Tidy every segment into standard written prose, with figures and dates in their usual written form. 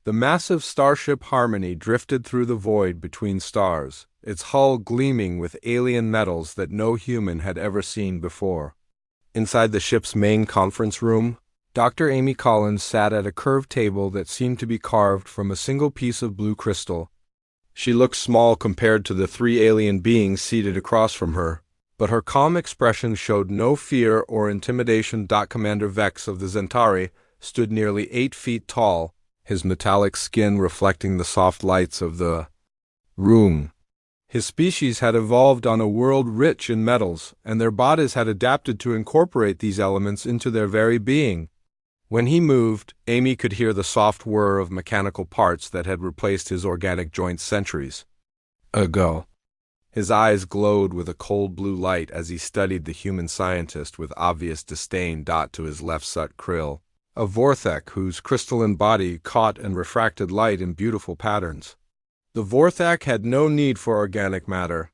The massive starship Harmony drifted through the void between stars, its hull gleaming with alien metals that no human had ever seen before. Inside the ship's main conference room, Dr. Amy Collins sat at a curved table that seemed to be carved from a single piece of blue crystal. She looked small compared to the three alien beings seated across from her, but her calm expression showed no fear or intimidation. Commander Vex of the Zentari stood nearly 8 feet tall, his metallic skin reflecting the soft lights of the room. His species had evolved on a world rich in metals, and their bodies had adapted to incorporate these elements into their very being. When he moved, Amy could hear the soft whir of mechanical parts that had replaced his organic joints centuries ago. His eyes glowed with a cold blue light as he studied the human scientist with obvious disdain. To his left sat Krill, a Vorthek whose crystalline body caught and refracted light in beautiful patterns. The Vorthak had no need for organic matter,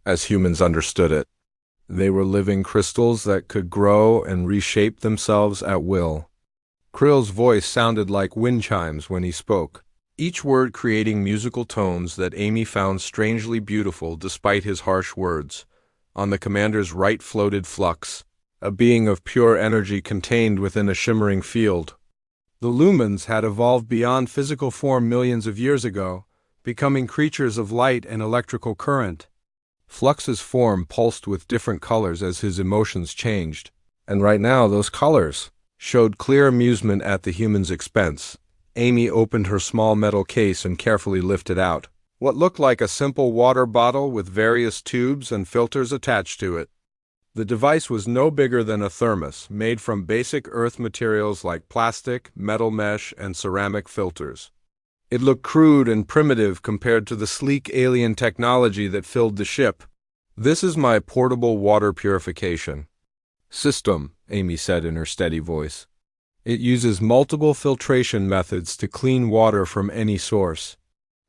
as humans understood it. They were living crystals that could grow and reshape themselves at will. Krill's voice sounded like wind chimes when he spoke, each word creating musical tones that Amy found strangely beautiful despite his harsh words. On the commander's right floated Flux, a being of pure energy contained within a shimmering field. The lumens had evolved beyond physical form millions of years ago, becoming creatures of light and electrical current. Flux's form pulsed with different colors as his emotions changed, and right now those colors showed clear amusement at the human's expense. Amy opened her small metal case and carefully lifted out what looked like a simple water bottle with various tubes and filters attached to it. The device was no bigger than a thermos, made from basic earth materials like plastic, metal mesh, and ceramic filters. It looked crude and primitive compared to the sleek alien technology that filled the ship. "This is my portable water purification system," Amy said in her steady voice. "It uses multiple filtration methods to clean water from any source.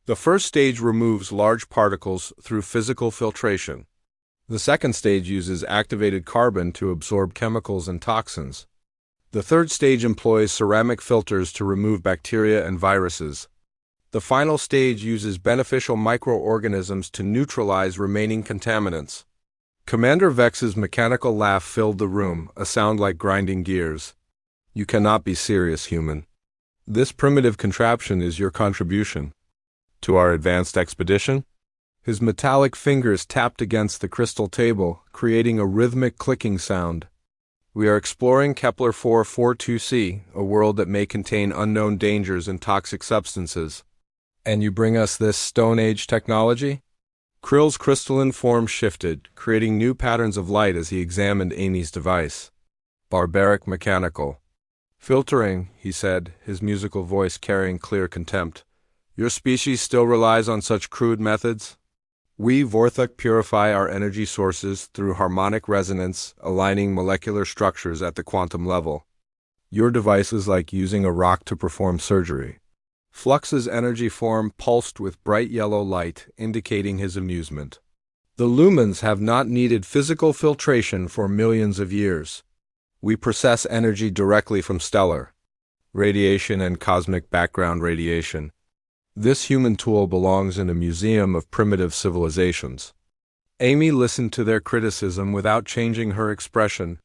The first stage removes large particles through physical filtration. The second stage uses activated carbon to absorb chemicals and toxins. The third stage employs ceramic filters to remove bacteria and viruses. The final stage uses beneficial microorganisms to neutralize remaining contaminants." Commander Vex's mechanical laugh filled the room, a sound like grinding gears. "You cannot be serious, human. This primitive contraption is your contribution to our advanced expedition?" His metallic fingers tapped against the crystal table, creating a rhythmic clicking sound. "We are exploring Kepler 442c, a world that may contain unknown dangers and toxic substances. And you bring us this Stone Age technology?" Krill's crystalline form shifted, creating new patterns of light as he examined Amy's device. "Barbaric mechanical filtering," he said, his musical voice carrying clear contempt. "Your species still relies on such crude methods? We Vorthek purify our energy sources through harmonic resonance, aligning molecular structures at the quantum level. Your device is like using a rock to perform surgery." Flux's energy form pulsed with bright yellow light, indicating his amusement. "The lumens have not needed physical filtration for millions of years. We process energy directly from stellar radiation and cosmic background radiation. This human tool belongs in a museum of primitive civilizations." Amy listened to their criticism without changing her expression.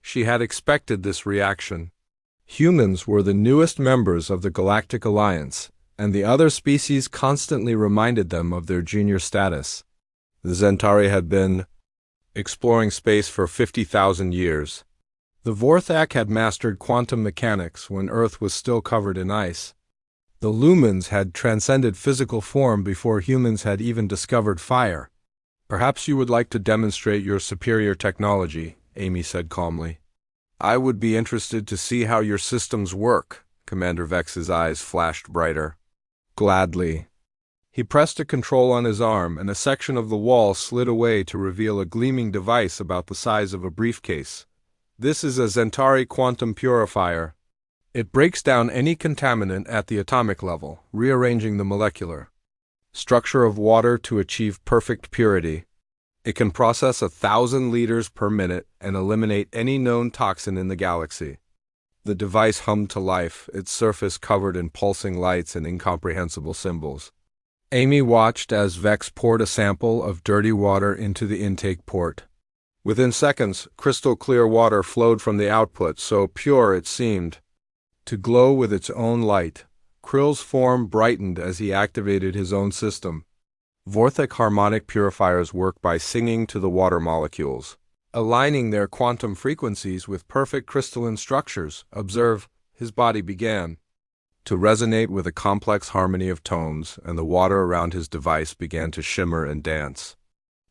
She had expected this reaction. Humans were the newest members of the Galactic Alliance, and the other species constantly reminded them of their junior status. The Zentari had been exploring space for 50,000 years. The Vorthak had mastered quantum mechanics when Earth was still covered in ice. The lumens had transcended physical form before humans had even discovered fire. "Perhaps you would like to demonstrate your superior technology," Amy said calmly. "I would be interested to see how your systems work." Commander Vex's eyes flashed brighter. "Gladly." He pressed a control on his arm, and a section of the wall slid away to reveal a gleaming device about the size of a briefcase. "This is a Zentari quantum purifier. It breaks down any contaminant at the atomic level, rearranging the molecular structure of water to achieve perfect purity. It can process 1,000 liters per minute and eliminate any known toxin in the galaxy. The device hummed to life, its surface covered in pulsing lights and incomprehensible symbols. Amy watched as Vex poured a sample of dirty water into the intake port. Within seconds, crystal clear water flowed from the output, so pure it seemed to glow with its own light. Krill's form brightened as he activated his own system. Vorthic harmonic purifiers work by singing to the water molecules, aligning their quantum frequencies with perfect crystalline structures. Observe, his body began to resonate with a complex harmony of tones, and the water around his device began to shimmer and dance.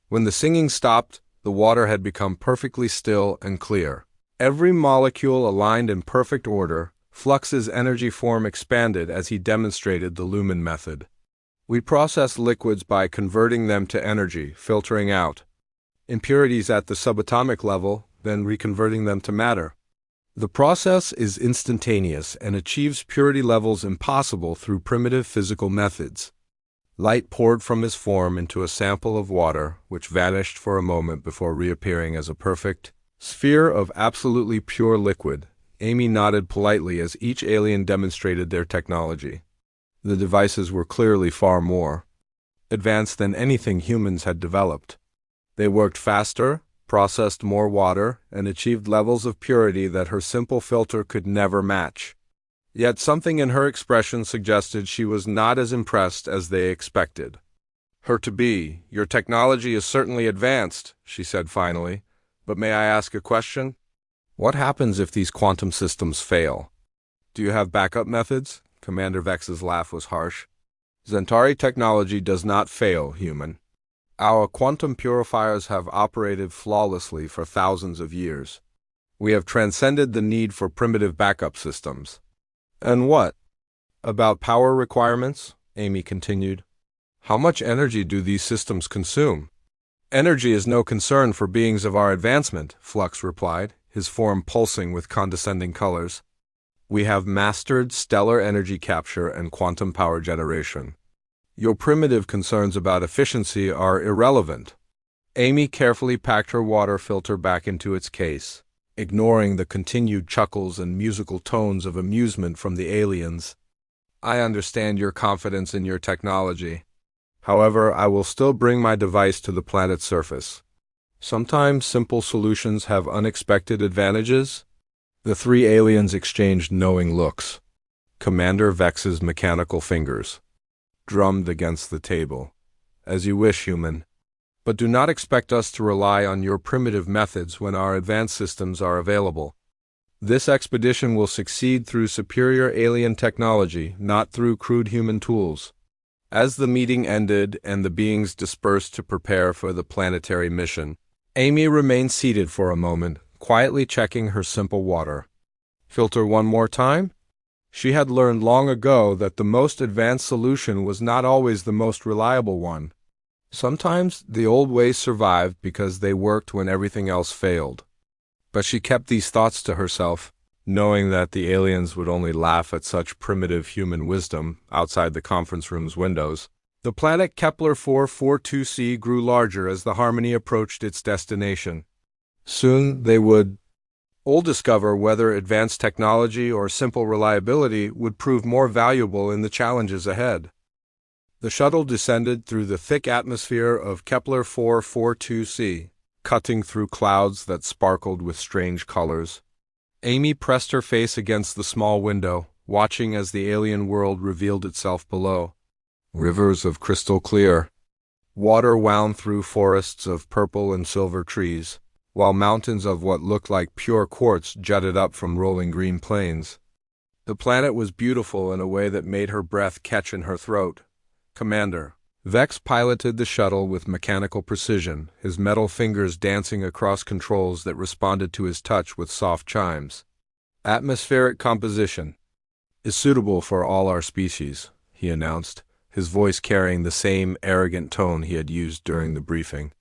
When the singing stopped, the water had become perfectly still and clear. Every molecule aligned in perfect order. Flux's energy form expanded as he demonstrated the Lumen method. We process liquids by converting them to energy, filtering out impurities at the subatomic level, then reconverting them to matter. The process is instantaneous and achieves purity levels impossible through primitive physical methods. Light poured from his form into a sample of water, which vanished for a moment before reappearing as a perfect sphere of absolutely pure liquid. Amy nodded politely as each alien demonstrated their technology. The devices were clearly far more advanced than anything humans had developed. They worked faster, processed more water, and achieved levels of purity that her simple filter could never match. Yet something in her expression suggested she was not as impressed as they expected her to be. "Your technology is certainly advanced," she said finally, "but may I ask a question? What happens if these quantum systems fail? Do you have backup methods?" Commander Vex's laugh was harsh. "Zentari technology does not fail, human. Our quantum purifiers have operated flawlessly for thousands of years. We have transcended the need for primitive backup systems." "And what about power requirements?" Amy continued. "How much energy do these systems consume?" "Energy is no concern for beings of our advancement," Flux replied, his form pulsing with condescending colors. "We have mastered stellar energy capture and quantum power generation. Your primitive concerns about efficiency are irrelevant." Amy carefully packed her water filter back into its case, ignoring the continued chuckles and musical tones of amusement from the aliens. "I understand your confidence in your technology. However, I will still bring my device to the planet's surface. Sometimes simple solutions have unexpected advantages." The three aliens exchanged knowing looks. Commander Vex's mechanical fingers drummed against the table. "As you wish, human. But do not expect us to rely on your primitive methods when our advanced systems are available. This expedition will succeed through superior alien technology, not through crude human tools." As the meeting ended and the beings dispersed to prepare for the planetary mission, Amy remained seated for a moment, quietly checking her simple water filter one more time. She had learned long ago that the most advanced solution was not always the most reliable one. Sometimes the old ways survived because they worked when everything else failed. But she kept these thoughts to herself, knowing that the aliens would only laugh at such primitive human wisdom outside the conference room's windows. The planet Kepler 442c grew larger as the Harmony approached its destination. Soon they would all discover whether advanced technology or simple reliability would prove more valuable in the challenges ahead. The shuttle descended through the thick atmosphere of Kepler 442c, cutting through clouds that sparkled with strange colors. Amy pressed her face against the small window, watching as the alien world revealed itself below. Rivers of crystal clear water wound through forests of purple and silver trees, while mountains of what looked like pure quartz jutted up from rolling green plains. The planet was beautiful in a way that made her breath catch in her throat. "Commander." Vex piloted the shuttle with mechanical precision, his metal fingers dancing across controls that responded to his touch with soft chimes. "Atmospheric composition is suitable for all our species," he announced, his voice carrying the same arrogant tone he had used during the briefing.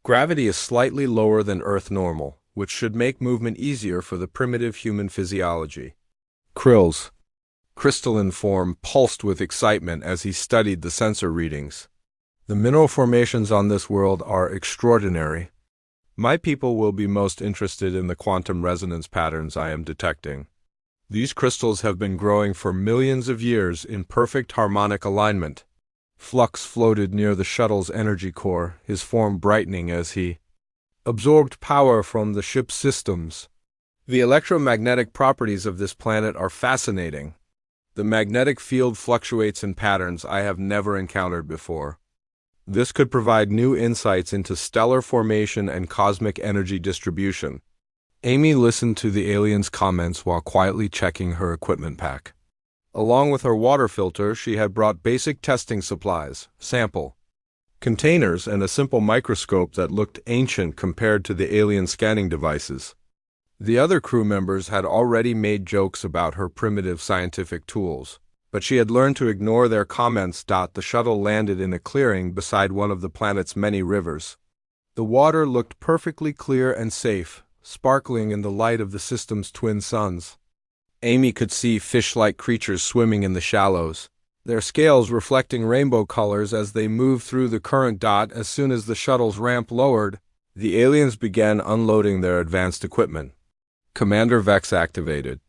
"Gravity is slightly lower than Earth normal, which should make movement easier for the primitive human physiology." Krill's crystalline form pulsed with excitement as he studied the sensor readings. "The mineral formations on this world are extraordinary. My people will be most interested in the quantum resonance patterns I am detecting." These crystals have been growing for millions of years in perfect harmonic alignment. Flux floated near the shuttle's energy core, his form brightening as he absorbed power from the ship's systems. The electromagnetic properties of this planet are fascinating. The magnetic field fluctuates in patterns I have never encountered before. This could provide new insights into stellar formation and cosmic energy distribution. Amy listened to the alien's comments while quietly checking her equipment pack. Along with her water filter, she had brought basic testing supplies, sample containers, and a simple microscope that looked ancient compared to the alien scanning devices. The other crew members had already made jokes about her primitive scientific tools, but she had learned to ignore their comments. The shuttle landed in a clearing beside one of the planet's many rivers. The water looked perfectly clear and safe, sparkling in the light of the system's twin suns. Amy could see fish-like creatures swimming in the shallows, their scales reflecting rainbow colors as they moved through the current. As soon as the shuttle's ramp lowered, the aliens began unloading their advanced equipment. Commander Vex activated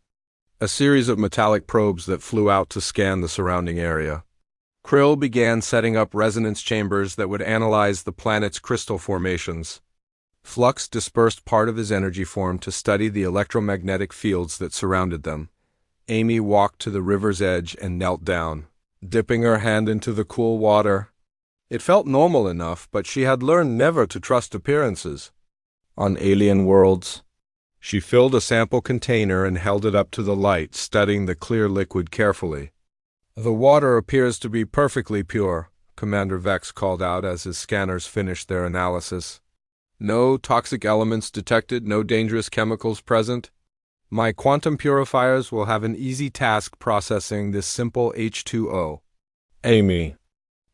a series of metallic probes that flew out to scan the surrounding area. Krill began setting up resonance chambers that would analyze the planet's crystal formations. Flux dispersed part of his energy form to study the electromagnetic fields that surrounded them. Amy walked to the river's edge and knelt down, dipping her hand into the cool water. It felt normal enough, but she had learned never to trust appearances. On alien worlds, she filled a sample container and held it up to the light, studying the clear liquid carefully. "The water appears to be perfectly pure," Commander Vex called out as his scanners finished their analysis. "No toxic elements detected, no dangerous chemicals present. My quantum purifiers will have an easy task processing this simple H2O. Amy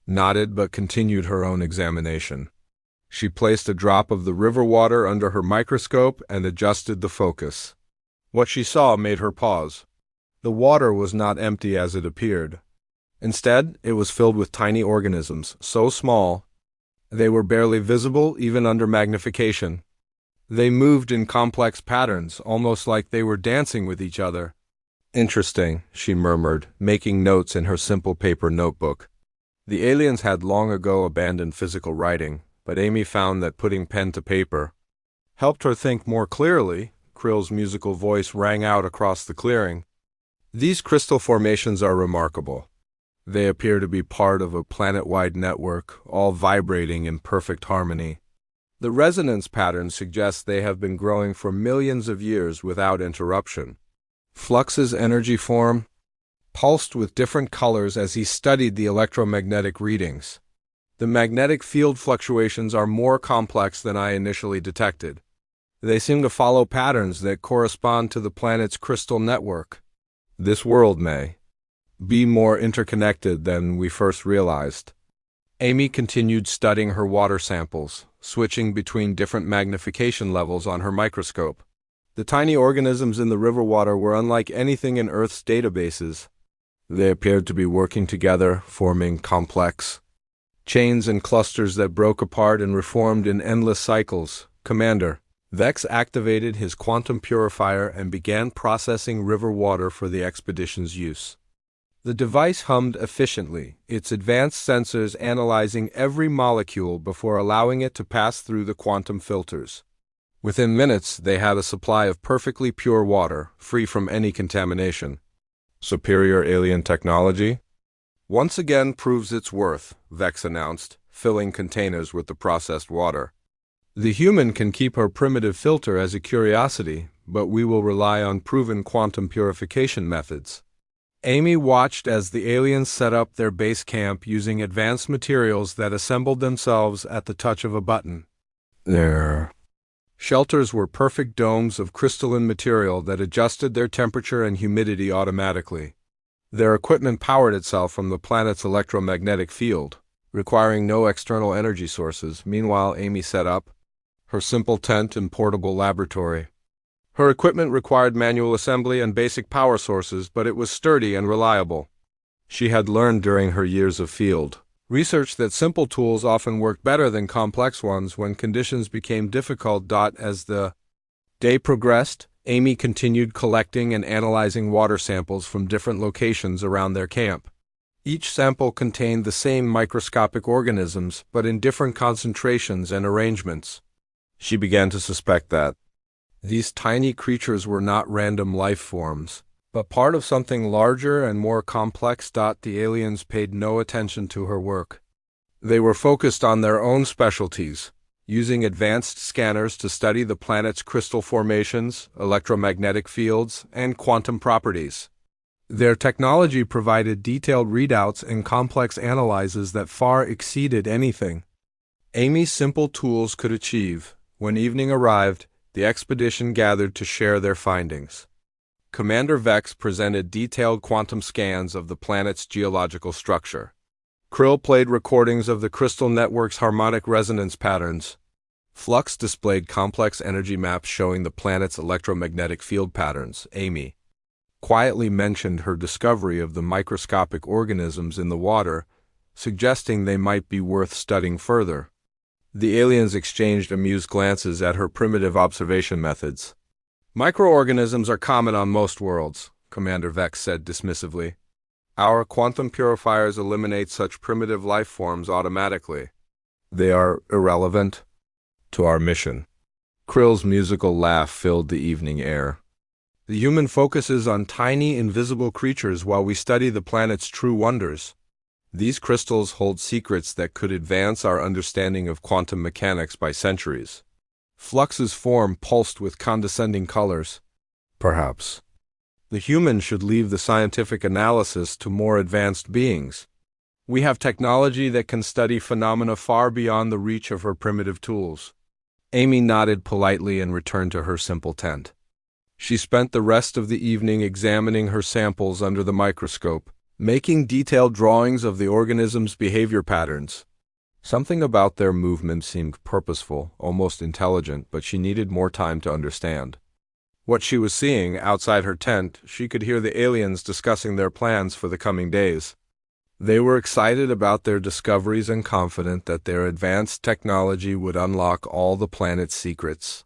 nodded but continued her own examination. She placed a drop of the river water under her microscope and adjusted the focus. What she saw made her pause. The water was not empty as it appeared. Instead, it was filled with tiny organisms, so small they were barely visible even under magnification. They moved in complex patterns, almost like they were dancing with each other. "Interesting," she murmured, making notes in her simple paper notebook. The aliens had long ago abandoned physical writing, but Amy found that putting pen to paper helped her think more clearly. Krill's musical voice rang out across the clearing. "These crystal formations are remarkable. They appear to be part of a planet-wide network, all vibrating in perfect harmony. The resonance patterns suggest they have been growing for millions of years without interruption." Flux's energy form pulsed with different colors as he studied the electromagnetic readings. "The magnetic field fluctuations are more complex than I initially detected. They seem to follow patterns that correspond to the planet's crystal network. This world may be more interconnected than we first realized." Amy continued studying her water samples, switching between different magnification levels on her microscope. The tiny organisms in the river water were unlike anything in Earth's databases. They appeared to be working together, forming complex chains and clusters that broke apart and reformed in endless cycles. "Commander." Vex activated his quantum purifier and began processing river water for the expedition's use. The device hummed efficiently, its advanced sensors analyzing every molecule before allowing it to pass through the quantum filters. Within minutes, they had a supply of perfectly pure water, free from any contamination. "Superior alien technology once again proves its worth," Vex announced, filling containers with the processed water. "The human can keep her primitive filter as a curiosity, but we will rely on proven quantum purification methods." Amy watched as the aliens set up their base camp using advanced materials that assembled themselves at the touch of a button. Their shelters were perfect domes of crystalline material that adjusted their temperature and humidity automatically. Their equipment powered itself from the planet's electromagnetic field, requiring no external energy sources. Meanwhile, Amy set up her simple tent and portable laboratory. Her equipment required manual assembly and basic power sources, but it was sturdy and reliable. She had learned during her years of field research that simple tools often worked better than complex ones when conditions became difficult. As the day progressed, Amy continued collecting and analyzing water samples from different locations around their camp. Each sample contained the same microscopic organisms, but in different concentrations and arrangements. She began to suspect that these tiny creatures were not random life forms, but part of something larger and more complex. The aliens paid no attention to her work. They were focused on their own specialties, using advanced scanners to study the planet's crystal formations, electromagnetic fields, and quantum properties. Their technology provided detailed readouts and complex analyses that far exceeded anything Amy's simple tools could achieve. When evening arrived, the expedition gathered to share their findings. Commander Vex presented detailed quantum scans of the planet's geological structure. Krill played recordings of the crystal network's harmonic resonance patterns. Flux displayed complex energy maps showing the planet's electromagnetic field patterns. Amy quietly mentioned her discovery of the microscopic organisms in the water, suggesting they might be worth studying further. The aliens exchanged amused glances at her primitive observation methods. Microorganisms are common on most worlds, Commander Vex said dismissively. Our quantum purifiers eliminate such primitive life forms automatically. They are irrelevant to our mission. Krill's musical laugh filled the evening air. The human focuses on tiny, invisible creatures while we study the planet's true wonders. These crystals hold secrets that could advance our understanding of quantum mechanics by centuries. Flux's form pulsed with condescending colors. Perhaps the human should leave the scientific analysis to more advanced beings. We have technology that can study phenomena far beyond the reach of her primitive tools. Amy nodded politely and returned to her simple tent. She spent the rest of the evening examining her samples under the microscope, making detailed drawings of the organisms' behavior patterns. Something about their movement seemed purposeful, almost intelligent, but she needed more time to understand. What she was seeing outside her tent, she could hear the aliens discussing their plans for the coming days. They were excited about their discoveries and confident that their advanced technology would unlock all the planet's secrets.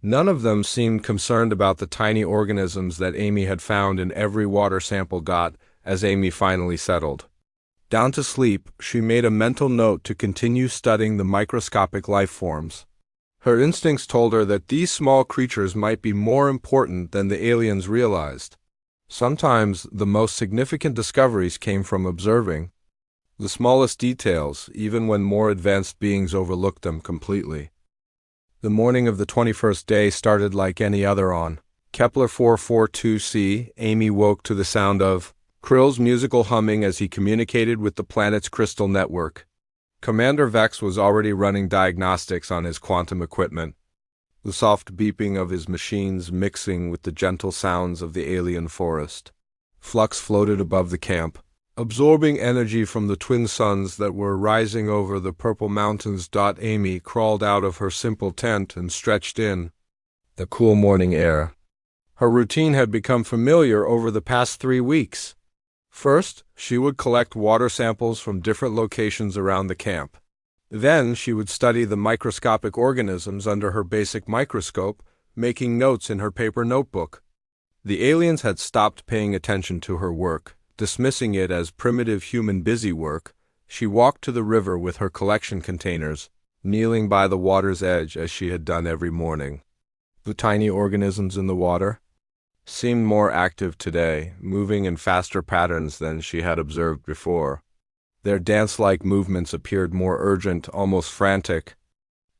None of them seemed concerned about the tiny organisms that Amy had found in every water sample. As Amy finally settled down to sleep, she made a mental note to continue studying the microscopic life forms. Her instincts told her that these small creatures might be more important than the aliens realized. Sometimes the most significant discoveries came from observing the smallest details, even when more advanced beings overlooked them completely. The morning of the 21st day started like any other on Kepler 442c. Amy woke to the sound of Krill's musical humming as he communicated with the planet's crystal network. Commander Vex was already running diagnostics on his quantum equipment, the soft beeping of his machines mixing with the gentle sounds of the alien forest. Flux floated above the camp, absorbing energy from the twin suns that were rising over the purple mountains. Amy crawled out of her simple tent and stretched in the cool morning air. Her routine had become familiar over the past 3 weeks. First, she would collect water samples from different locations around the camp. Then she would study the microscopic organisms under her basic microscope, making notes in her paper notebook. The aliens had stopped paying attention to her work, dismissing it as primitive human busy work. She walked to the river with her collection containers, kneeling by the water's edge as she had done every morning. The tiny organisms in the water seemed more active today, moving in faster patterns than she had observed before. Their dance-like movements appeared more urgent, almost frantic.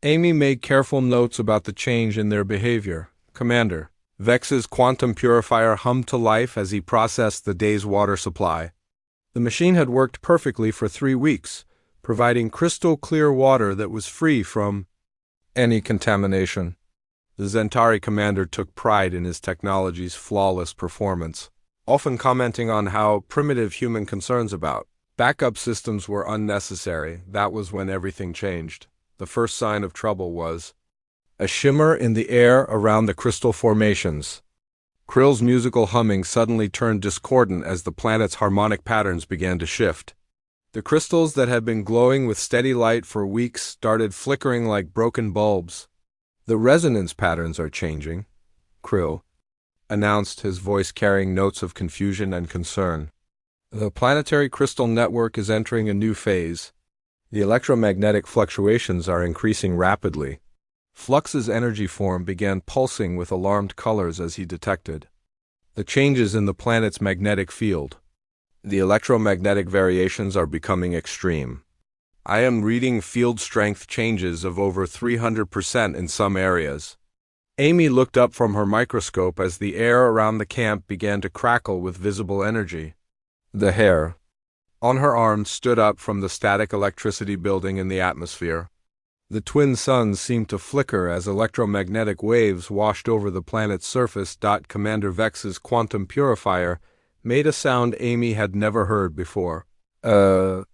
Amy made careful notes about the change in their behavior. Commander Vex's quantum purifier hummed to life as he processed the day's water supply. The machine had worked perfectly for 3 weeks, providing crystal clear water that was free from any contamination. The Zentari commander took pride in his technology's flawless performance, often commenting on how primitive human concerns about backup systems were unnecessary. That was when everything changed. The first sign of trouble was a shimmer in the air around the crystal formations. Krill's musical humming suddenly turned discordant as the planet's harmonic patterns began to shift. The crystals that had been glowing with steady light for weeks started flickering like broken bulbs. The resonance patterns are changing, Krill announced, his voice carrying notes of confusion and concern. The planetary crystal network is entering a new phase. The electromagnetic fluctuations are increasing rapidly. Flux's energy form began pulsing with alarmed colors as he detected the changes in the planet's magnetic field. The electromagnetic variations are becoming extreme. I am reading field strength changes of over 300% in some areas. Amy looked up from her microscope as the air around the camp began to crackle with visible energy. The hair on her arm stood up from the static electricity building in the atmosphere. The twin suns seemed to flicker as electromagnetic waves washed over the planet's surface. Commander Vex's quantum purifier made a sound Amy had never heard before. A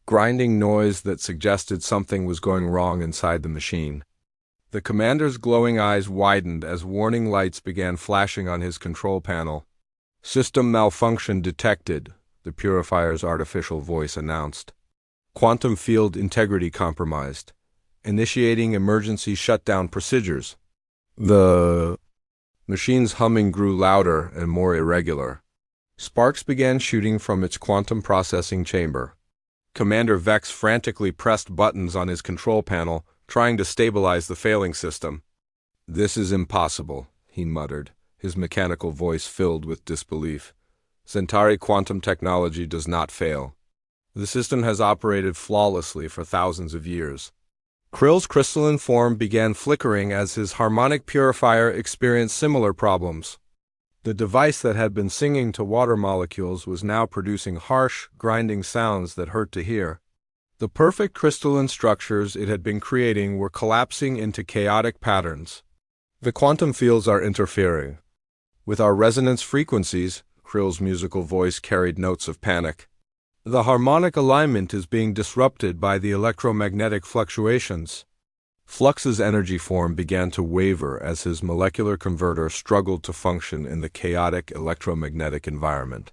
grinding noise that suggested something was going wrong inside the machine. The commander's glowing eyes widened as warning lights began flashing on his control panel. System malfunction detected, the purifier's artificial voice announced. Quantum field integrity compromised. Initiating emergency shutdown procedures. The machine's humming grew louder and more irregular. Sparks began shooting from its quantum processing chamber. Commander Vex frantically pressed buttons on his control panel, trying to stabilize the failing system. "This is impossible," he muttered, his mechanical voice filled with disbelief. "Centauri quantum technology does not fail. The system has operated flawlessly for thousands of years." Krill's crystalline form began flickering as his harmonic purifier experienced similar problems. The device that had been singing to water molecules was now producing harsh, grinding sounds that hurt to hear. The perfect crystalline structures it had been creating were collapsing into chaotic patterns. "The quantum fields are interfering with our resonance frequencies," Krill's musical voice carried notes of panic. "The harmonic alignment is being disrupted by the electromagnetic fluctuations." Flux's energy form began to waver as his molecular converter struggled to function in the chaotic electromagnetic environment.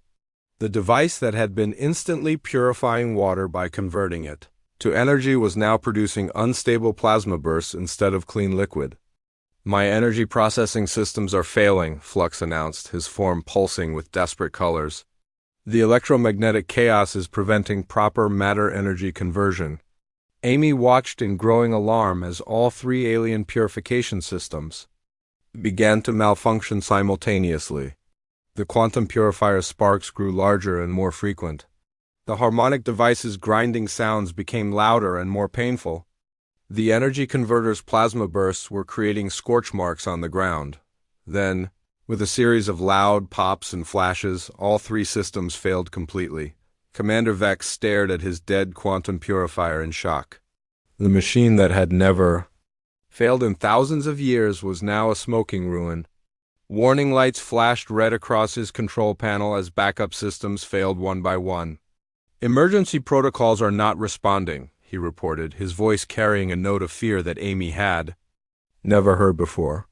The device that had been instantly purifying water by converting it to energy was now producing unstable plasma bursts instead of clean liquid. "My energy processing systems are failing," Flux announced, his form pulsing with desperate colors. "The electromagnetic chaos is preventing proper matter-energy conversion." Amy watched in growing alarm as all three alien purification systems began to malfunction simultaneously. The quantum purifier's sparks grew larger and more frequent. The harmonic device's grinding sounds became louder and more painful. The energy converter's plasma bursts were creating scorch marks on the ground. Then, with a series of loud pops and flashes, all three systems failed completely. Commander Vex stared at his dead quantum purifier in shock. The machine that had never failed in thousands of years was now a smoking ruin. Warning lights flashed red across his control panel as backup systems failed one by one. "Emergency protocols are not responding," he reported, his voice carrying a note of fear that Amy had never heard before.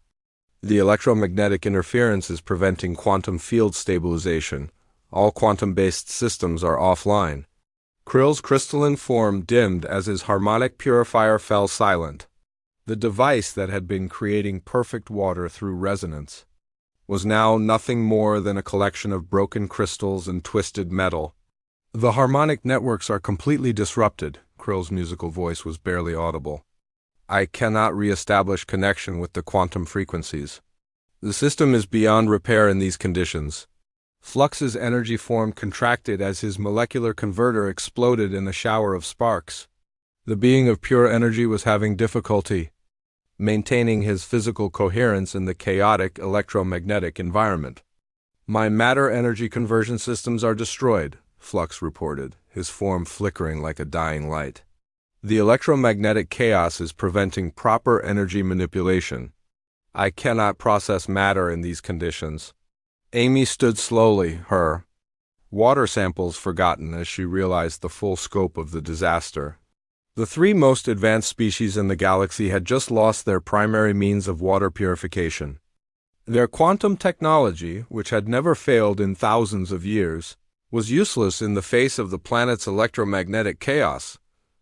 "The electromagnetic interference is preventing quantum field stabilization. All quantum-based systems are offline." Krill's crystalline form dimmed as his harmonic purifier fell silent. The device that had been creating perfect water through resonance was now nothing more than a collection of broken crystals and twisted metal. "The harmonic networks are completely disrupted," Krill's musical voice was barely audible. "I cannot re-establish connection with the quantum frequencies. The system is beyond repair in these conditions." Flux's energy form contracted as his molecular converter exploded in a shower of sparks. The being of pure energy was having difficulty maintaining his physical coherence in the chaotic electromagnetic environment. "My matter-energy conversion systems are destroyed," Flux reported, his form flickering like a dying light. "The electromagnetic chaos is preventing proper energy manipulation. I cannot process matter in these conditions." Amy stood slowly, her water samples forgotten as she realized the full scope of the disaster. The three most advanced species in the galaxy had just lost their primary means of water purification. Their quantum technology, which had never failed in thousands of years, was useless in the face of the planet's electromagnetic chaos.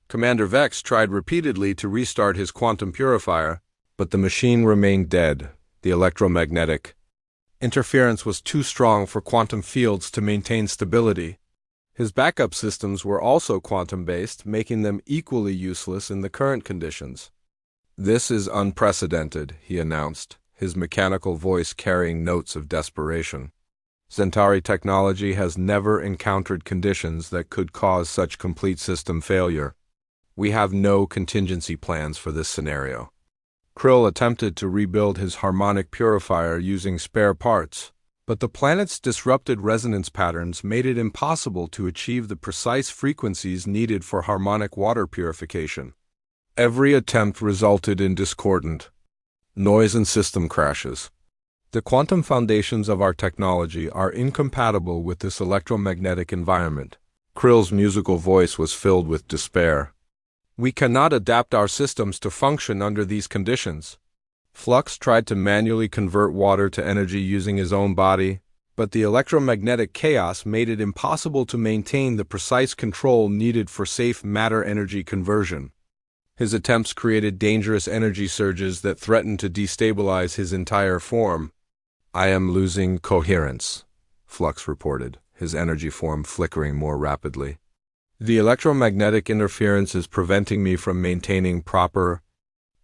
Commander Vex tried repeatedly to restart his quantum purifier, but the machine remained dead. The electromagnetic Interference was too strong for quantum fields to maintain stability. His backup systems were also quantum-based, making them equally useless in the current conditions. "This is unprecedented," he announced, his mechanical voice carrying notes of desperation. "Centauri technology has never encountered conditions that could cause such complete system failure. We have no contingency plans for this scenario." Krill attempted to rebuild his harmonic purifier using spare parts, but the planet's disrupted resonance patterns made it impossible to achieve the precise frequencies needed for harmonic water purification. Every attempt resulted in discordant noise and system crashes. "The quantum foundations of our technology are incompatible with this electromagnetic environment." Krill's musical voice was filled with despair. "We cannot adapt our systems to function under these conditions." Flux tried to manually convert water to energy using his own body, but the electromagnetic chaos made it impossible to maintain the precise control needed for safe matter-energy conversion. His attempts created dangerous energy surges that threatened to destabilize his entire form. "I am losing coherence," Flux reported, his energy form flickering more rapidly. "The electromagnetic interference is preventing me from maintaining proper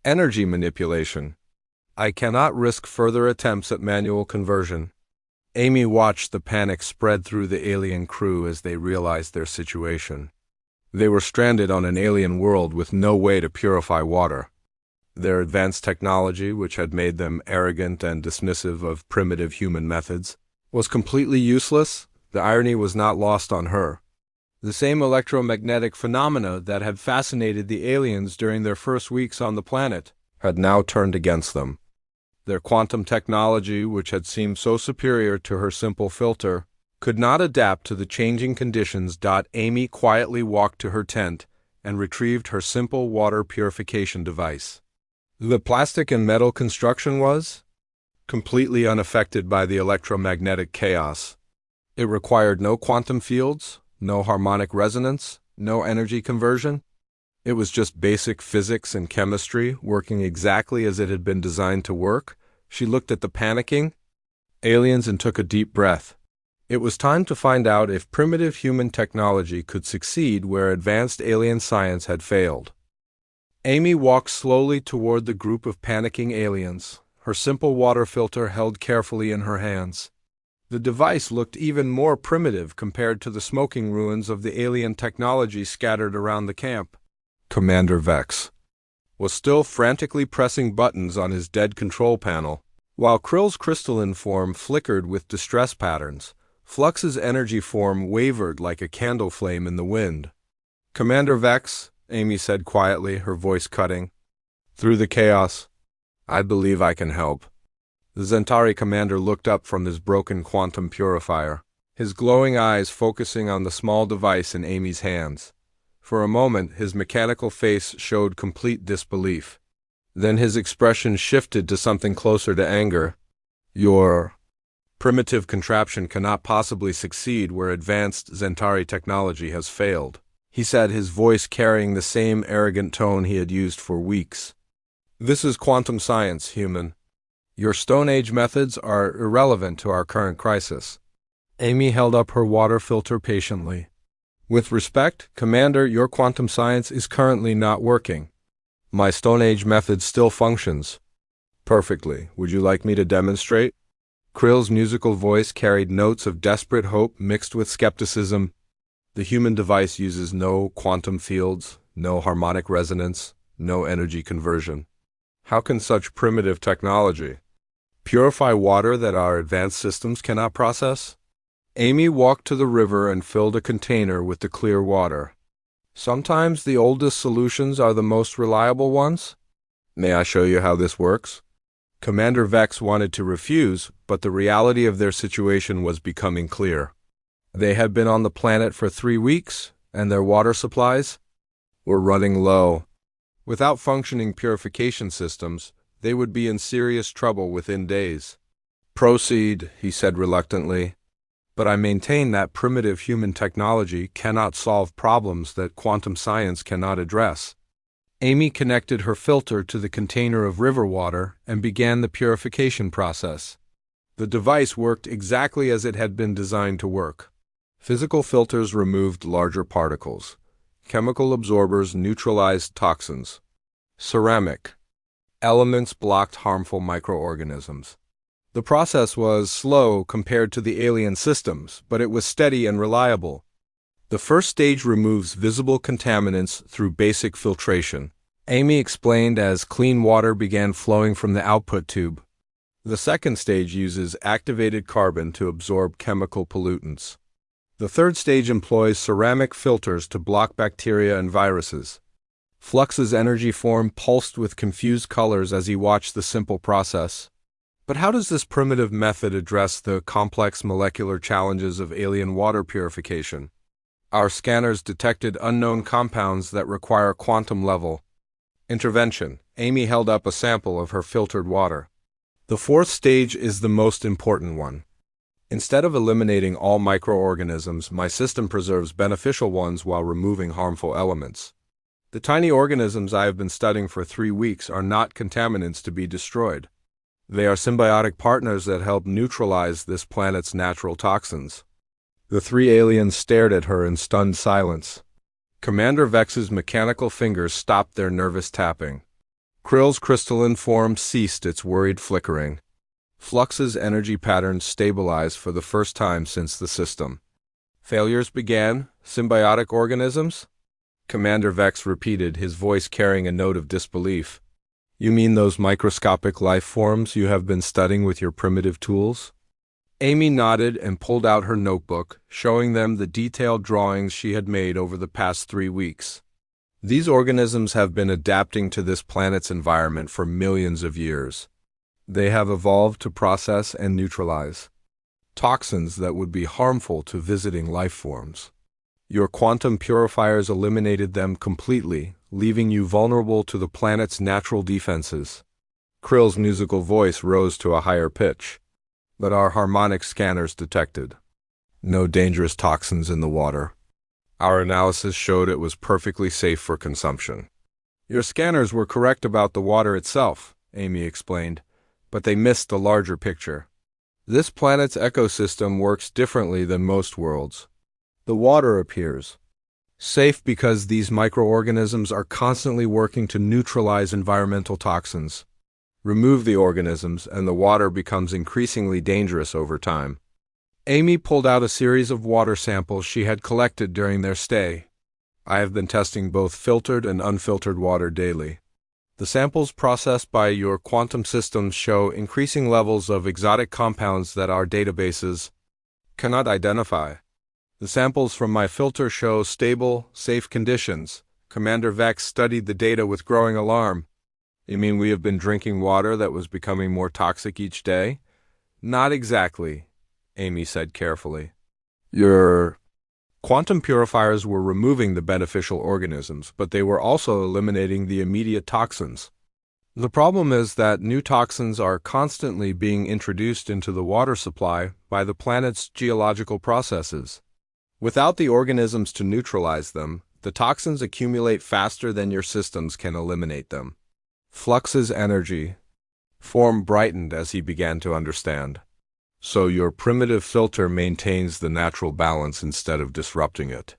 energy manipulation. I cannot risk further attempts at manual conversion." Amy watched the panic spread through the alien crew as they realized their situation. They were stranded on an alien world with no way to purify water. Their advanced technology, which had made them arrogant and dismissive of primitive human methods, was completely useless. The irony was not lost on her. The same electromagnetic phenomena that had fascinated the aliens during their first weeks on the planet had now turned against them. Their quantum technology, which had seemed so superior to her simple filter, could not adapt to the changing conditions. Amy quietly walked to her tent and retrieved her simple water purification device. The plastic and metal construction was completely unaffected by the electromagnetic chaos. It required no quantum fields, no harmonic resonance, no energy conversion. It was just basic physics and chemistry working exactly as it had been designed to work. She looked at the panicking aliens and took a deep breath. It was time to find out if primitive human technology could succeed where advanced alien science had failed. Amy walked slowly toward the group of panicking aliens, her simple water filter held carefully in her hands. The device looked even more primitive compared to the smoking ruins of the alien technology scattered around the camp. Commander Vex was still frantically pressing buttons on his dead control panel, while Krill's crystalline form flickered with distress patterns. Flux's energy form wavered like a candle flame in the wind. "Commander Vex," Amy said quietly, her voice cutting through the chaos, "I believe I can help." The Centauri commander looked up from his broken quantum purifier, his glowing eyes focusing on the small device in Amy's hands. For a moment, his mechanical face showed complete disbelief. Then his expression shifted to something closer to anger. "Your primitive contraption cannot possibly succeed where advanced Centauri technology has failed," he said, his voice carrying the same arrogant tone he had used for weeks. "This is quantum science, human. Your Stone Age methods are irrelevant to our current crisis." Amy held up her water filter patiently. "With respect, Commander, your quantum science is currently not working. My Stone Age method still functions perfectly. Would you like me to demonstrate?" Krill's musical voice carried notes of desperate hope mixed with skepticism. "The human device uses no quantum fields, no harmonic resonance, no energy conversion. How can such primitive technology purify water that our advanced systems cannot process?" Amy walked to the river and filled a container with the clear water. "Sometimes the oldest solutions are the most reliable ones. May I show you how this works?" Commander Vex wanted to refuse, but the reality of their situation was becoming clear. They had been on the planet for 3 weeks, and their water supplies were running low. Without functioning purification systems, they would be in serious trouble within days. "Proceed," he said reluctantly. "But I maintain that primitive human technology cannot solve problems that quantum science cannot address." Amy connected her filter to the container of river water and began the purification process. The device worked exactly as it had been designed to work. Physical filters removed larger particles. Chemical absorbers neutralized toxins. Ceramic elements blocked harmful microorganisms. The process was slow compared to the alien systems, but it was steady and reliable. The first stage removes visible contaminants through basic filtration, Amy explained as clean water began flowing from the output tube. The second stage uses activated carbon to absorb chemical pollutants. The third stage employs ceramic filters to block bacteria and viruses. Flux's energy form pulsed with confused colors as he watched the simple process. But how does this primitive method address the complex molecular challenges of alien water purification? Our scanners detected unknown compounds that require quantum-level intervention. Amy held up a sample of her filtered water. The fourth stage is the most important one. Instead of eliminating all microorganisms, my system preserves beneficial ones while removing harmful elements. The tiny organisms I have been studying for 3 weeks are not contaminants to be destroyed. They are symbiotic partners that help neutralize this planet's natural toxins. The three aliens stared at her in stunned silence. Commander Vex's mechanical fingers stopped their nervous tapping. Krill's crystalline form ceased its worried flickering. Flux's energy patterns stabilized for the first time since the system. Failures began? Symbiotic organisms? Commander Vex repeated, his voice carrying a note of disbelief. You mean those microscopic life forms you have been studying with your primitive tools? Amy nodded and pulled out her notebook, showing them the detailed drawings she had made over the past 3 weeks. These organisms have been adapting to this planet's environment for millions of years. They have evolved to process and neutralize toxins that would be harmful to visiting life forms. Your quantum purifiers eliminated them completely, leaving you vulnerable to the planet's natural defenses. Krill's musical voice rose to a higher pitch. But our harmonic scanners detected no dangerous toxins in the water. Our analysis showed it was perfectly safe for consumption. Your scanners were correct about the water itself, Amy explained, but they missed the larger picture. This planet's ecosystem works differently than most worlds. The water appears safe because these microorganisms are constantly working to neutralize environmental toxins. Remove the organisms, and the water becomes increasingly dangerous over time. Amy pulled out a series of water samples she had collected during their stay. I have been testing both filtered and unfiltered water daily. The samples processed by your quantum systems show increasing levels of exotic compounds that our databases cannot identify. The samples from my filter show stable, safe conditions. Commander Vex studied the data with growing alarm. You mean we have been drinking water that was becoming more toxic each day? Not exactly, Amy said carefully. Your quantum purifiers were removing the beneficial organisms, but they were also eliminating the immediate toxins. The problem is that new toxins are constantly being introduced into the water supply by the planet's geological processes. Without the organisms to neutralize them, the toxins accumulate faster than your systems can eliminate them. Flux's energy form brightened as he began to understand. So your primitive filter maintains the natural balance instead of disrupting it.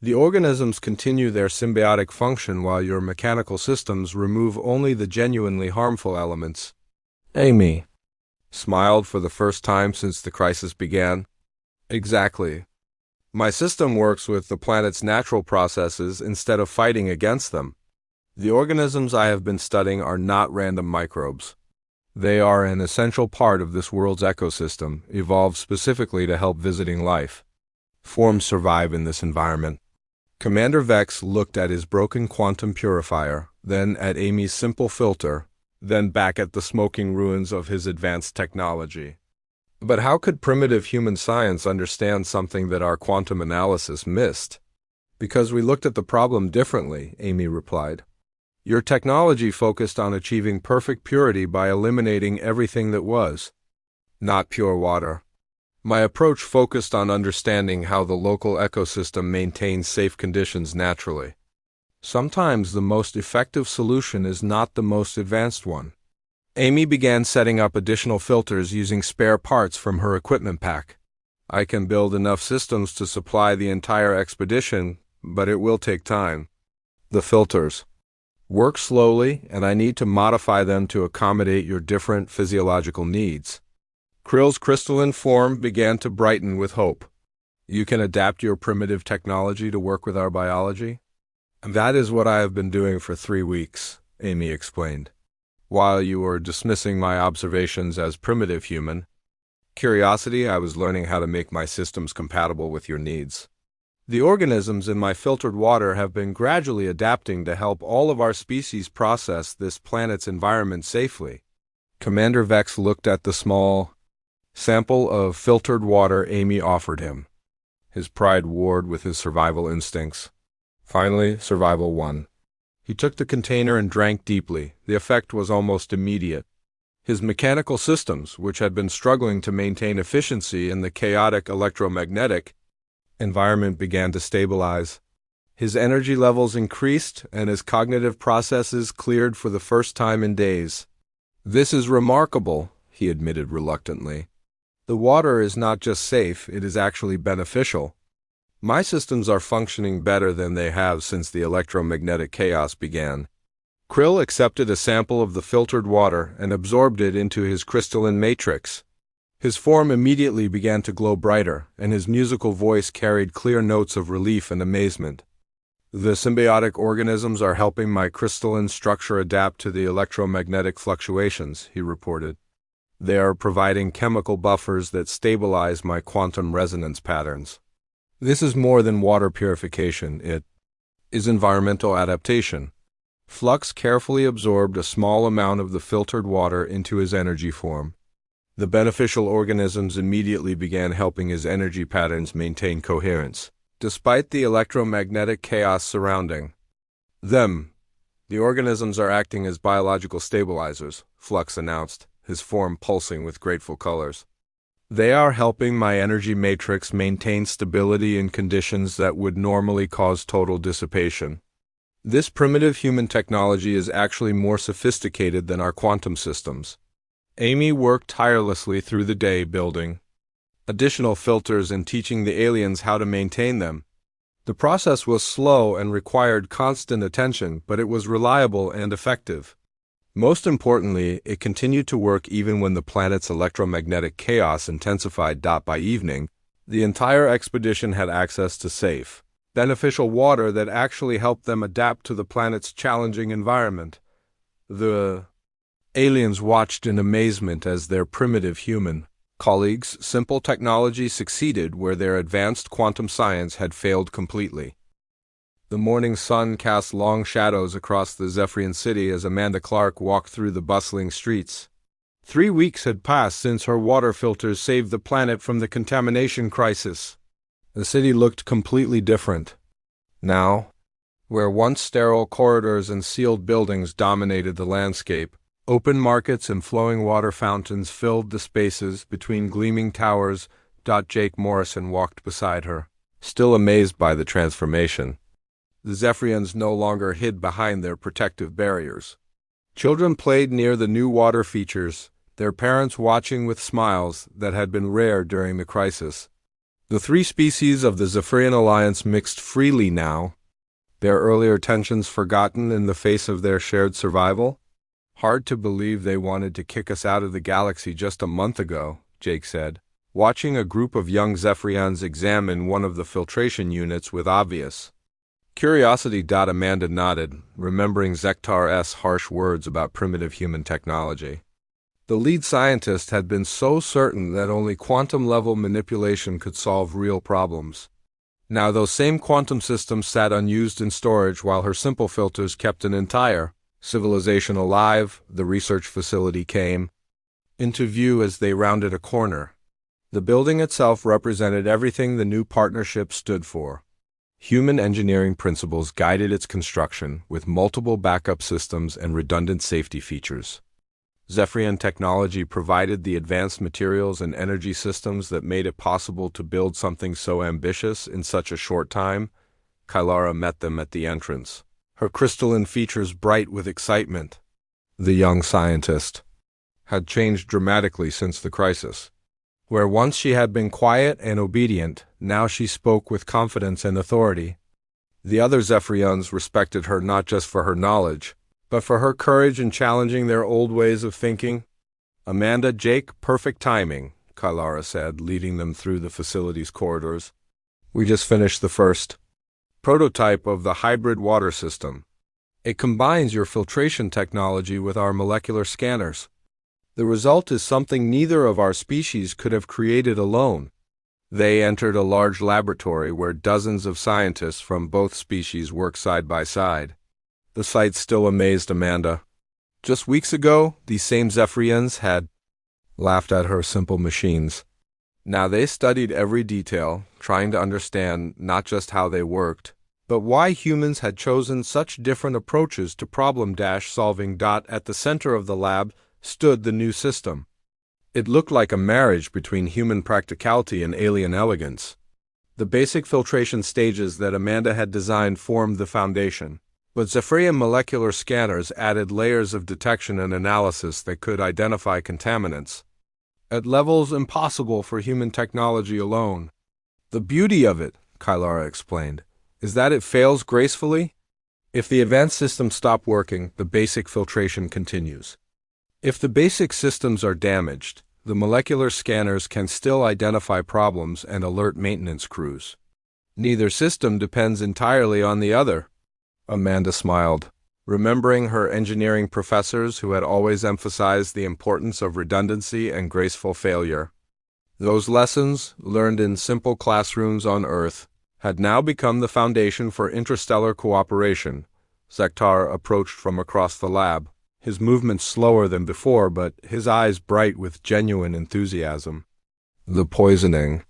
The organisms continue their symbiotic function while your mechanical systems remove only the genuinely harmful elements. Amy smiled for the first time since the crisis began. Exactly. My system works with the planet's natural processes instead of fighting against them. The organisms I have been studying are not random microbes. They are an essential part of this world's ecosystem, evolved specifically to help visiting life forms survive in this environment. Commander Vex looked at his broken quantum purifier, then at Amy's simple filter, then back at the smoking ruins of his advanced technology. But how could primitive human science understand something that our quantum analysis missed? Because we looked at the problem differently, Amy replied. Your technology focused on achieving perfect purity by eliminating everything that was not pure water. My approach focused on understanding how the local ecosystem maintains safe conditions naturally. Sometimes the most effective solution is not the most advanced one. Amy began setting up additional filters using spare parts from her equipment pack. I can build enough systems to supply the entire expedition, but it will take time. The filters work slowly, and I need to modify them to accommodate your different physiological needs. Krill's crystalline form began to brighten with hope. You can adapt your primitive technology to work with our biology? That is what I have been doing for 3 weeks, Amy explained. While you were dismissing my observations as primitive human curiosity, I was learning how to make my systems compatible with your needs. The organisms in my filtered water have been gradually adapting to help all of our species process this planet's environment safely. Commander Vex looked at the small sample of filtered water Amy offered him. His pride warred with his survival instincts. Finally, survival won. He took the container and drank deeply. The effect was almost immediate. His mechanical systems, which had been struggling to maintain efficiency in the chaotic electromagnetic environment, began to stabilize. His energy levels increased, and his cognitive processes cleared for the first time in days. "This is remarkable," he admitted reluctantly. "The water is not just safe, it is actually beneficial. My systems are functioning better than they have since the electromagnetic chaos began." Krill accepted a sample of the filtered water and absorbed it into his crystalline matrix. His form immediately began to glow brighter, and his musical voice carried clear notes of relief and amazement. "The symbiotic organisms are helping my crystalline structure adapt to the electromagnetic fluctuations," he reported. "They are providing chemical buffers that stabilize my quantum resonance patterns. This is more than water purification, it is environmental adaptation." Flux carefully absorbed a small amount of the filtered water into his energy form. The beneficial organisms immediately began helping his energy patterns maintain coherence, despite the electromagnetic chaos surrounding them. "The organisms are acting as biological stabilizers," Flux announced, his form pulsing with grateful colors. "They are helping my energy matrix maintain stability in conditions that would normally cause total dissipation. This primitive human technology is actually more sophisticated than our quantum systems." Amy worked tirelessly through the day building additional filters and teaching the aliens how to maintain them. The process was slow and required constant attention, but it was reliable and effective. Most importantly, it continued to work even when the planet's electromagnetic chaos intensified. By evening, the entire expedition had access to safe, beneficial water that actually helped them adapt to the planet's challenging environment. The aliens watched in amazement as their primitive human colleagues' simple technology succeeded where their advanced quantum science had failed completely. The morning sun cast long shadows across the Zephyrian city as Amanda Clark walked through the bustling streets. 3 weeks had passed since her water filters saved the planet from the contamination crisis. The city looked completely different. Now, where once sterile corridors and sealed buildings dominated the landscape, open markets and flowing water fountains filled the spaces between gleaming towers. Jake Morrison walked beside her, still amazed by the transformation. The Zephyrians no longer hid behind their protective barriers. Children played near the new water features, their parents watching with smiles that had been rare during the crisis. The 3 species of the Zephyrian Alliance mixed freely now, their earlier tensions forgotten in the face of their shared survival. "Hard to believe they wanted to kick us out of the galaxy just a month ago," Jake said, watching a group of young Zephyrians examine one of the filtration units with obvious curiosity. Amanda nodded, remembering Zektar's harsh words about primitive human technology. The lead scientist had been so certain that only quantum-level manipulation could solve real problems. Now those same quantum systems sat unused in storage while her simple filters kept an entire civilization alive. The research facility came into view as they rounded a corner. The building itself represented everything the new partnership stood for. Human engineering principles guided its construction, with multiple backup systems and redundant safety features. Zephyrian technology provided the advanced materials and energy systems that made it possible to build something so ambitious in such a short time. Kylara met them at the entrance, her crystalline features bright with excitement. The young scientist had changed dramatically since the crisis. Where once she had been quiet and obedient, now she spoke with confidence and authority. The other Zephyrians respected her not just for her knowledge, but for her courage in challenging their old ways of thinking. "Amanda, Jake, perfect timing," Kylara said, leading them through the facility's corridors. "We just finished the first prototype of the hybrid water system. It combines your filtration technology with our molecular scanners. The result is something neither of our species could have created alone." They entered a large laboratory where dozens of scientists from both species worked side by side. The sight still amazed Amanda. Just weeks ago, these same Zephyrians had laughed at her simple machines. Now they studied every detail, trying to understand not just how they worked, but why humans had chosen such different approaches to problem-solving. At the center of the lab stood the new system. It looked like a marriage between human practicality and alien elegance. The basic filtration stages that Amanda had designed formed the foundation, but Zephyrian molecular scanners added layers of detection and analysis that could identify contaminants at levels impossible for human technology alone. "The beauty of it," Kylara explained, "is that it fails gracefully. If the advanced systems stop working, the basic filtration continues. If the basic systems are damaged, the molecular scanners can still identify problems and alert maintenance crews. Neither system depends entirely on the other." Amanda smiled, remembering her engineering professors who had always emphasized the importance of redundancy and graceful failure. Those lessons, learned in simple classrooms on Earth, had now become the foundation for interstellar cooperation. Zektar approached from across the lab, his movements slower than before, but his eyes bright with genuine enthusiasm. The poisoning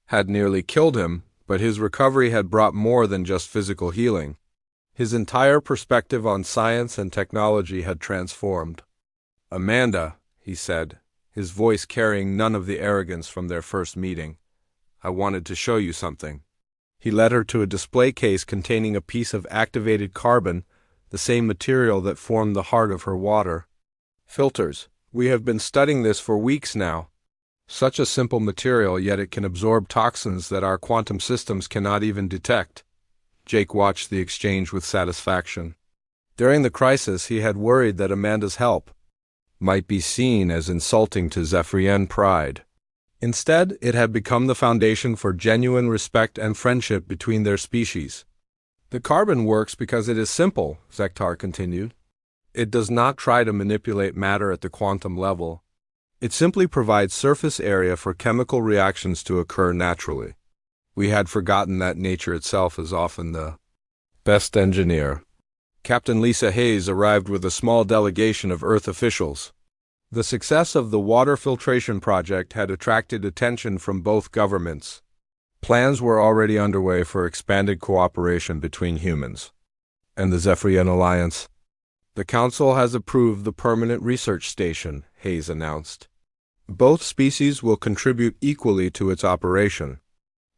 had nearly killed him, but his recovery had brought more than just physical healing. His entire perspective on science and technology had transformed. "Amanda," he said, his voice carrying none of the arrogance from their first meeting, "I wanted to show you something." He led her to a display case containing a piece of activated carbon, the same material that formed the heart of her water filters. "We have been studying this for weeks now. Such a simple material, yet it can absorb toxins that our quantum systems cannot even detect." Jake watched the exchange with satisfaction. During the crisis, he had worried that Amanda's help might be seen as insulting to Zephyrian pride. Instead, it had become the foundation for genuine respect and friendship between their species. "The carbon works because it is simple," Zektar continued. "It does not try to manipulate matter at the quantum level. It simply provides surface area for chemical reactions to occur naturally. We had forgotten that nature itself is often the best engineer." Captain Lisa Hayes arrived with a small delegation of Earth officials. The success of the water filtration project had attracted attention from both governments. Plans were already underway for expanded cooperation between humans and the Zephyrian Alliance. "The Council has approved the permanent research station," Hayes announced. "Both species will contribute equally to its operation.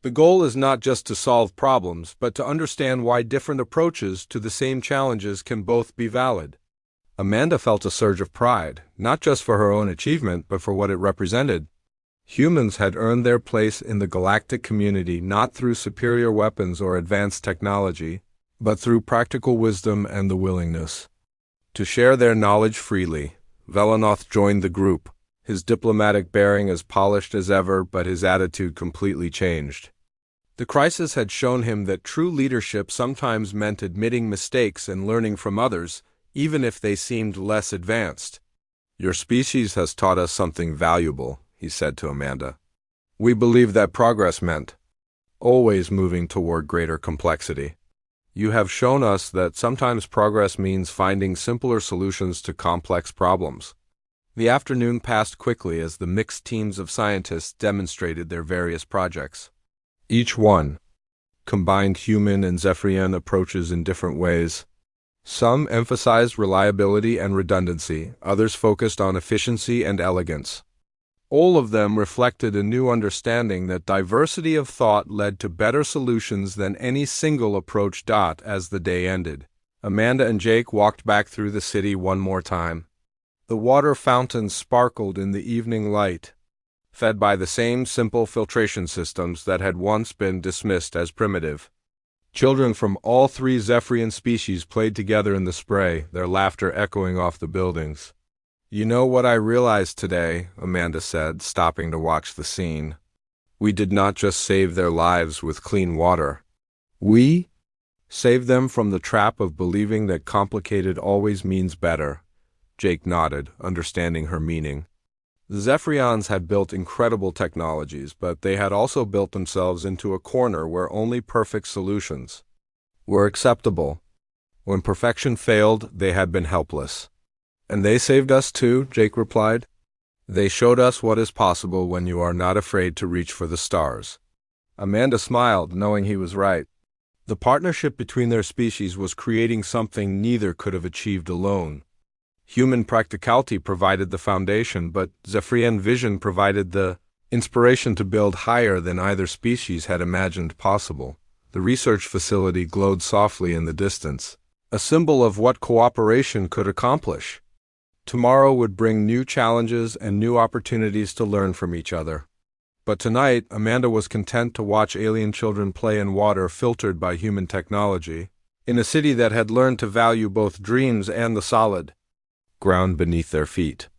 The goal is not just to solve problems, but to understand why different approaches to the same challenges can both be valid." Amanda felt a surge of pride, not just for her own achievement, but for what it represented. Humans had earned their place in the galactic community not through superior weapons or advanced technology, but through practical wisdom and the willingness to share their knowledge freely. Velanoth joined the group, his diplomatic bearing as polished as ever, but his attitude completely changed. The crisis had shown him that true leadership sometimes meant admitting mistakes and learning from others, even if they seemed less advanced. "Your species has taught us something valuable," he said to Amanda. "We believe that progress meant always moving toward greater complexity. You have shown us that sometimes progress means finding simpler solutions to complex problems." The afternoon passed quickly as the mixed teams of scientists demonstrated their various projects. Each one combined human and Zephyrian approaches in different ways. Some emphasized reliability and redundancy, others focused on efficiency and elegance. All of them reflected a new understanding that diversity of thought led to better solutions than any single approach. As the day ended, Amanda and Jake walked back through the city one more time. The water fountains sparkled in the evening light, fed by the same simple filtration systems that had once been dismissed as primitive. Children from all three Zephyrian species played together in the spray, their laughter echoing off the buildings. "You know what I realized today," Amanda said, stopping to watch the scene. "We did not just save their lives with clean water. We saved them from the trap of believing that complicated always means better." Jake nodded, understanding her meaning. The Zephyrians had built incredible technologies, but they had also built themselves into a corner where only perfect solutions were acceptable. When perfection failed, they had been helpless. "And they saved us too," Jake replied. "They showed us what is possible when you are not afraid to reach for the stars." Amanda smiled, knowing he was right. The partnership between their species was creating something neither could have achieved alone. Human practicality provided the foundation, but Zephyrian vision provided the inspiration to build higher than either species had imagined possible. The research facility glowed softly in the distance, a symbol of what cooperation could accomplish. Tomorrow would bring new challenges and new opportunities to learn from each other. But tonight, Amanda was content to watch alien children play in water filtered by human technology, in a city that had learned to value both dreams and the solid ground beneath their feet.